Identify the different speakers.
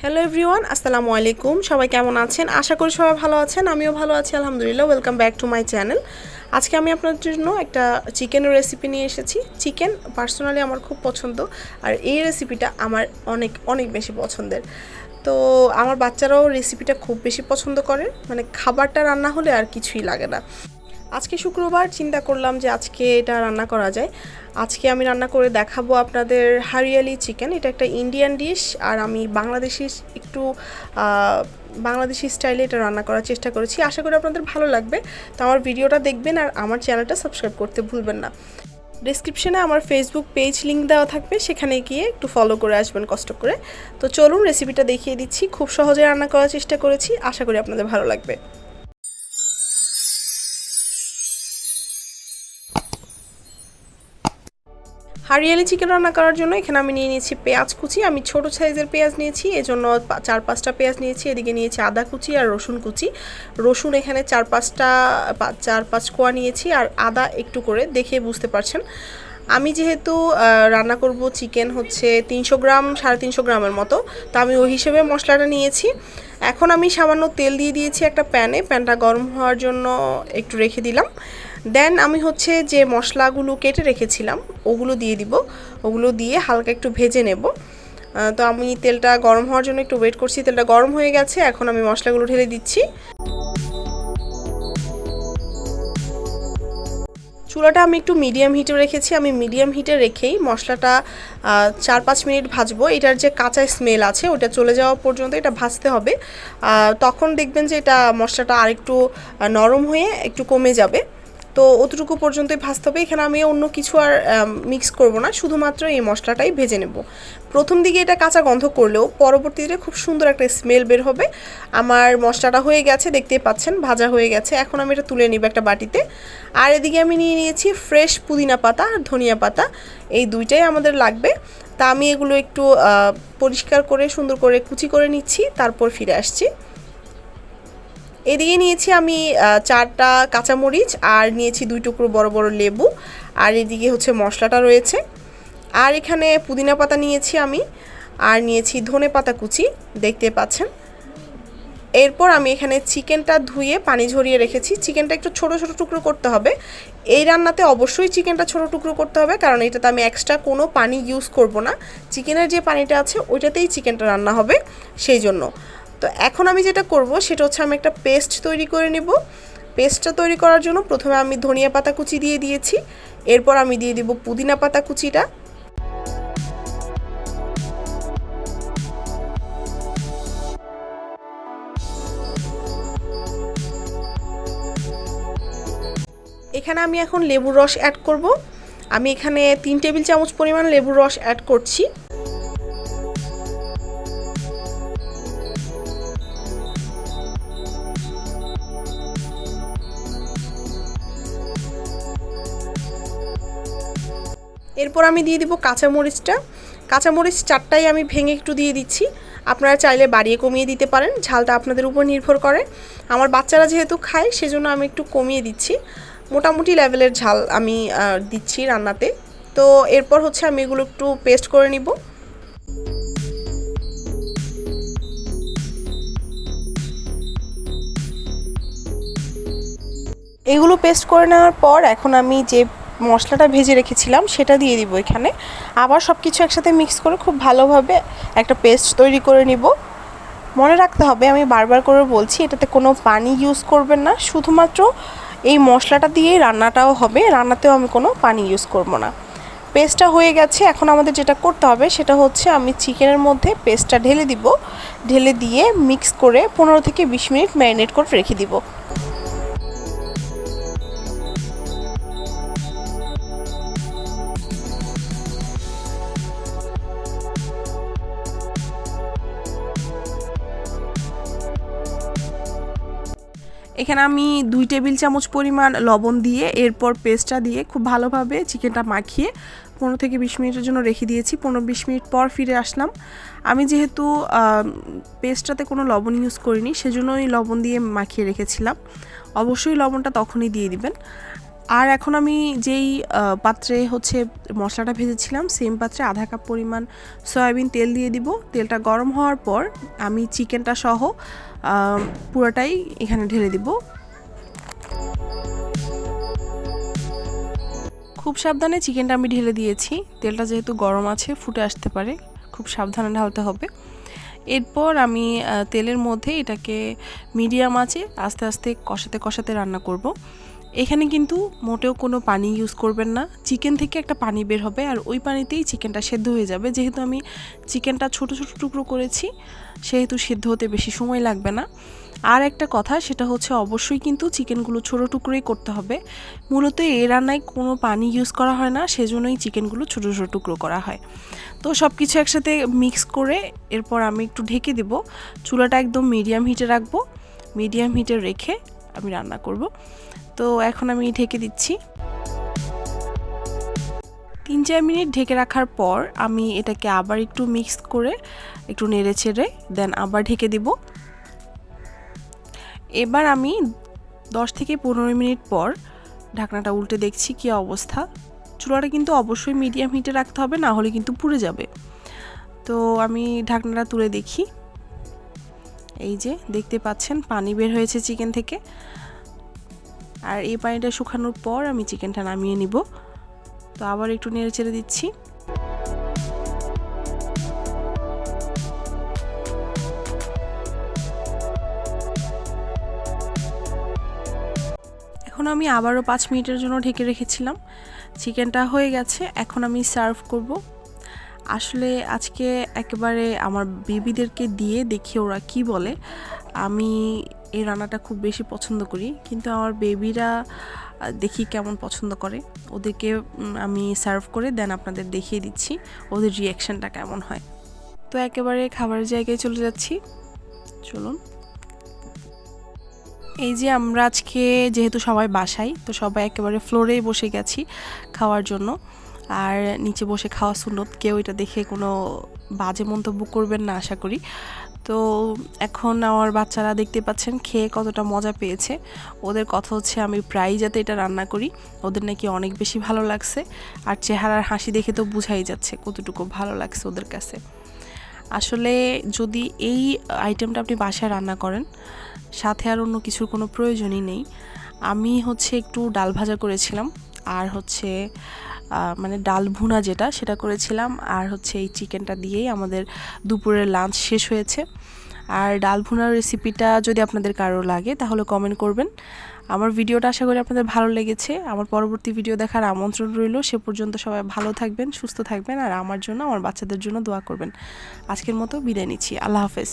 Speaker 1: Hello everyone, আসসালামু আলাইকুম। সবাই কেমন আছেন? আশা করি সবাই ভালো আছেন। আমিও ভালো আছি আলহামদুলিল্লাহ। Welcome back to my channel. আজকে আমি আপনাদের জন্য একটা চিকেনের রেসিপি নিয়ে এসেছি। চিকেন পার্সোনালি আমার খুব পছন্দ, আর এই রেসিপিটা আমার অনেক অনেক বেশি পছন্দের। তো আমার বাচ্চারাও রেসিপিটা খুব বেশি পছন্দ করে, মানে খাবারটা রান্না হলে আর কিছুই লাগে না। আজকে শুক্রবার, চিন্তা করলাম যে আজকে এটা রান্না করা যায়। আজকে আমি রান্না করে দেখাবো আপনাদের হারিয়ালি চিকেন। এটা একটা ইন্ডিয়ান ডিশ, আর আমি বাংলাদেশি স্টাইলে এটা রান্না করার চেষ্টা করেছি। আশা করি আপনাদের ভালো লাগবে। তো আমার ভিডিওটা দেখবেন আর আমার চ্যানেলটা সাবস্ক্রাইব করতে ভুলবেন না। ডেসক্রিপশনে আমার ফেসবুক পেজ লিঙ্ক দেওয়া থাকবে, সেখানে গিয়ে একটু ফলো করে আসবেন কষ্ট করে। তো চলুন রেসিপিটা দেখিয়ে দিচ্ছি। খুব সহজে রান্না করার চেষ্টা করেছি, আশা করি আপনাদের ভালো লাগবে। হারিয়ালি চিকেন রান্না করার জন্য এখানে আমি নিয়ে নিয়েছি পেঁয়াজ কুচি। আমি ছোট সাইজের পেঁয়াজ নিয়েছি, এজন্য 4-5টা পেঁয়াজ নিয়েছি। এদিকে নিয়েছি আদা কুচি আর রসুন কুচি। রসুন এখানে 4-5 কোয়া নিয়েছি, আর আদা একটু করে দেখে বুঝতে পারছেন। আমি যেহেতু রান্না করব চিকেন হচ্ছে 300 গ্রাম 350 গ্রামের মতো, তো আমি ওই হিসেবে মশলাটা নিয়েছি। এখন আমি সামান্য তেল দিয়ে দিয়েছি একটা প্যানটা গরম হওয়ার জন্য একটু রেখে দিলাম। দেন আমি হচ্ছে যে মশলাগুলো কেটে রেখেছিলাম ওগুলো দিয়ে দিব। ওগুলো দিয়ে হালকা একটু ভেজে নেব। তো আমি তেলটা গরম হওয়ার জন্য একটু ওয়েট করছি। তেলটা গরম হয়ে গেছে, এখন আমি মশলাগুলো ঢেলে দিচ্ছি। চুলাটা আমি একটু মিডিয়াম হিটে রেখেছি। আমি মিডিয়াম হিটে রেখেই মশলাটা 4-5 মিনিট ভাজবো। এটার যে কাঁচা স্মেল আছে ওটা চলে যাওয়া পর্যন্ত এটা ভাজতে হবে। তখন দেখবেন যে এটা মশলাটা আরেকটু নরম হয়ে একটু কমে যাবে। তো অতটুকু পর্যন্তই ভাজতে হবে। এখানে আমি অন্য কিছু আর মিক্স করব না, শুধুমাত্র এই মশলাটাই ভেজে নেব। প্রথম দিকে এটা কাঁচা গন্ধ করলেও পরবর্তীতে খুব সুন্দর একটা স্মেল বের হবে। আমার মশলাটা হয়ে গেছে, দেখতেই পাচ্ছেন ভাজা হয়ে গেছে। এখন আমি এটা তুলে নিব একটা বাটিতে। আর এদিকে আমি নিয়ে নিয়েছি ফ্রেশ পুদিনা পাতা আর ধনিয়া পাতা, এই দুইটাই আমাদের লাগবে। তা আমি এগুলো একটু পরিষ্কার করে সুন্দর করে কুচি করে নিচ্ছি, তারপর ফিরে আসছি। এদিকে নিয়েছি আমি 4টা কাঁচামরিচ, আর নিয়েছি 2 টুকরো বড় বড় লেবু, আর এদিকে হচ্ছে মশলাটা রয়েছে। আর এখানে পুদিনা পাতা নিয়েছি আমি, আর নিয়েছি ধনে পাতা কুচি, দেখতে পাচ্ছেন। এরপর আমি এখানে চিকেনটা ধুয়ে পানি ঝরিয়ে রেখেছি। চিকেনটা একটু ছোট ছোট টুকরো করতে হবে। এই রান্নাতে অবশ্যই চিকেনটা ছোট টুকরো করতে হবে, কারণ এটাতে আমি এক্সট্রা কোনো পানি ইউজ করব না। চিকেনের যে পানিটা আছে ওইটাতেই চিকেনটা রান্না হবে, সেই জন্য। তো এখন আমি যেটা করব সেটা হচ্ছে আমি একটা পেস্ট তৈরি করে নেব। পেস্টটা তৈরি করার জন্য প্রথমে আমি ধনিয়া পাতা কুচি দিয়ে দিয়েছি, এরপর আমি দিয়ে দিব পুদিনা পাতা কুচিটা। এখানে আমি এখন লেবুর রস অ্যাড করব। আমি এখানে 3 টেবিল চামচ পরিমাণ লেবুর রস অ্যাড করছি। এরপর আমি দিয়ে দিব কাঁচামরিচটা। কাঁচামরিচ 4টাই আমি ভেঙে একটু দিয়ে দিচ্ছি। আপনারা চাইলে বাড়িয়ে কমিয়ে দিতে পারেন, ঝালটা আপনাদের উপর নির্ভর করে। আমার বাচ্চারা যেহেতু খায় সেজন্য আমি একটু কমিয়ে দিচ্ছি। মোটামুটি লেভেলের ঝাল আমি দিচ্ছি রান্নাতে। তো এরপর হচ্ছে আমি এগুলো একটু পেস্ট করে নিব। এগুলো পেস্ট করে নেওয়ার পর এখন আমি যে মশলাটা ভেজে রেখেছিলাম সেটা দিয়ে দিব এখানে। আবার সব কিছু একসাথে মিক্স করে খুব ভালোভাবে একটা পেস্ট তৈরি করে নিব। মনে রাখতে হবে, আমি বারবার করে বলছি, এটাতে কোনো পানি ইউজ করবেন না, শুধুমাত্র এই মশলাটা দিয়েই রান্নাটাও হবে। রান্নাতেও আমি কোনো পানি ইউজ করব না। পেস্টটা হয়ে গেছে। এখন আমাদের যেটা করতে হবে সেটা হচ্ছে আমি চিকেনের মধ্যে পেস্টটা ঢেলে দিব। ঢেলে দিয়ে মিক্স করে 15 থেকে 20 মিনিট ম্যারিনেট করে রেখে দিব। এখানে আমি 2 টেবিল চামচ পরিমাণ লবণ দিয়ে এরপর পেস্টটা দিয়ে খুব ভালোভাবে চিকেনটা মাখিয়ে 15 থেকে 20 মিনিটের জন্য রেখে দিয়েছি। 15-20 মিনিট পর ফিরে আসলাম। আমি যেহেতু পেস্টটাতে কোনো লবণ ইউজ করিনি, সেজন্য ওই লবণ দিয়ে মাখিয়ে রেখেছিলাম। অবশ্যই লবণটা তখনই দিয়ে দিবেন। আর এখন আমি যেই পাত্রে হচ্ছে মশলাটা ভেজেছিলাম সেম পাত্রে আধা কাপ পরিমাণ সয়াবিন তেল দিয়ে দিব। তেলটা গরম হওয়ার পর আমি চিকেনটা সহ পুরোটাই এখানে ঢেলে দিব। খুব সাবধানে চিকেনটা আমি ঢেলে দিয়েছি। তেলটা যেহেতু গরম আছে ফুটে আসতে পারে, খুব সাবধানে ঢালতে হবে। এরপর আমি তেলের মধ্যে এটাকে মিডিয়াম আঁচে আস্তে আস্তে কষাতে কষাতে রান্না করব। এখানে কিন্তু মোটেও কোনো পানি ইউজ করবেন না। চিকেন থেকে একটা পানি বের হবে আর ওই পানিতেই চিকেনটা সেদ্ধ হয়ে যাবে। যেহেতু আমি চিকেনটা ছোট ছোট টুকরো করেছি সেহেতু সেদ্ধ হতে বেশি সময় লাগবে না। আর একটা কথা, সেটা হচ্ছে অবশ্যই কিন্তু চিকেনগুলো ছোট টুকরোই করতে হবে। মূলত এই রান্নায় কোনো পানি ইউজ করা হয় না, সেজন্যই চিকেনগুলো ছোট ছোট টুকরো করা হয়। তো সব কিছু একসাথে মিক্স করে এরপর আমি একটু ঢেকে দেব। চুলাটা একদম মিডিয়াম হিটে রাখবো। মিডিয়াম হিটে রেখে আমি রান্না করব। তো এখন আমি ঢেকে দিচ্ছি। 3-4 মিনিট ঢেকে রাখার পর আমি এটাকে আবার একটু মিক্স করে একটু নেড়ে চেড়ে দেন আবার ঢেকে দিব। এবার আমি 10 থেকে 15 মিনিট পর ঢাকনাটা উল্টে দেখছি কি অবস্থা। চুলাটা কিন্তু অবশ্যই মিডিয়াম হিটে রাখতে হবে, না হলে কিন্তু পুড়ে যাবে। তো আমি ঢাকনাটা তুলে দেখি, এই যে দেখতে পাচ্ছেন পানি বের হয়েছে চিকেন থেকে। আর এই পানিটা শুকানোর পর আমি চিকেনটা নামিয়ে নিব। তো আবার একটু নেড়ে চেড়ে দিচ্ছি। এখন আমি আবারও 5 মিনিটের জন্য ঢেকে রেখেছিলাম। চিকেনটা হয়ে গেছে, এখন আমি সার্ভ করব। আসলে আজকে একেবারে আমার বেবিদেরকে দিয়ে দেখি ওরা কি বলে। আমি এই রান্নাটা খুব বেশি পছন্দ করি, কিন্তু আমার বেবিরা দেখি কেমন পছন্দ করে। ওদেরকে আমি সার্ভ করে দেন আপনাদের দেখিয়ে দিচ্ছি ওদের রিয়াকশানটা কেমন হয়। তো একেবারে খাবারের জায়গায় চলে যাচ্ছি, চলুন। এই যে আমরা আজকে যেহেতু সবাই বাসায়, তো সবাই একেবারে ফ্লোরেই বসে গেছি খাওয়ার জন্য। আর নিচে বসে খাওয়া সুন্নত, কেউ এটা দেখে কোনো বাজে মন্তব্য করবেন না আশা করি। তো এখন আমার বাচ্চারা দেখতে পাচ্ছেন খেয়ে কতটা মজা পেয়েছে। ওদের কথা হচ্ছে আমি প্রায়ই যাতে এটা রান্না করি, ওদের নাকি অনেক বেশি ভালো লাগছে। আর চেহারার হাসি দেখে তো বোঝাই যাচ্ছে কতটুকু ভালো লাগছে ওদের কাছে। আসলে যদি এই আইটেমটা আপনি বাসায় রান্না করেন, সাথে আর অন্য কিছুর কোনো প্রয়োজনই নেই। আমি হচ্ছে একটু ডাল ভাজা করেছিলাম, আর হচ্ছে মানে ডাল ভুনা যেটা সেটা করেছিলাম, আর হচ্ছে এই চিকেনটা দিয়েই আমাদের দুপুরের লাঞ্চ শেষ হয়েছে। আর ডাল ভুনার রেসিপিটা যদি আপনাদের কারো লাগে তাহলে কমেন্ট করবেন। আমার ভিডিওটা আশা করি আপনাদের ভালো লেগেছে। আমার পরবর্তী ভিডিও দেখার আমন্ত্রণ রইল। সে পর্যন্ত সবাই ভালো থাকবেন, সুস্থ থাকবেন, আর আমার জন্য আমার বাচ্চাদের জন্য দোয়া করবেন। আজকের মতো বিদায় নিচ্ছি। আল্লাহ হাফেজ।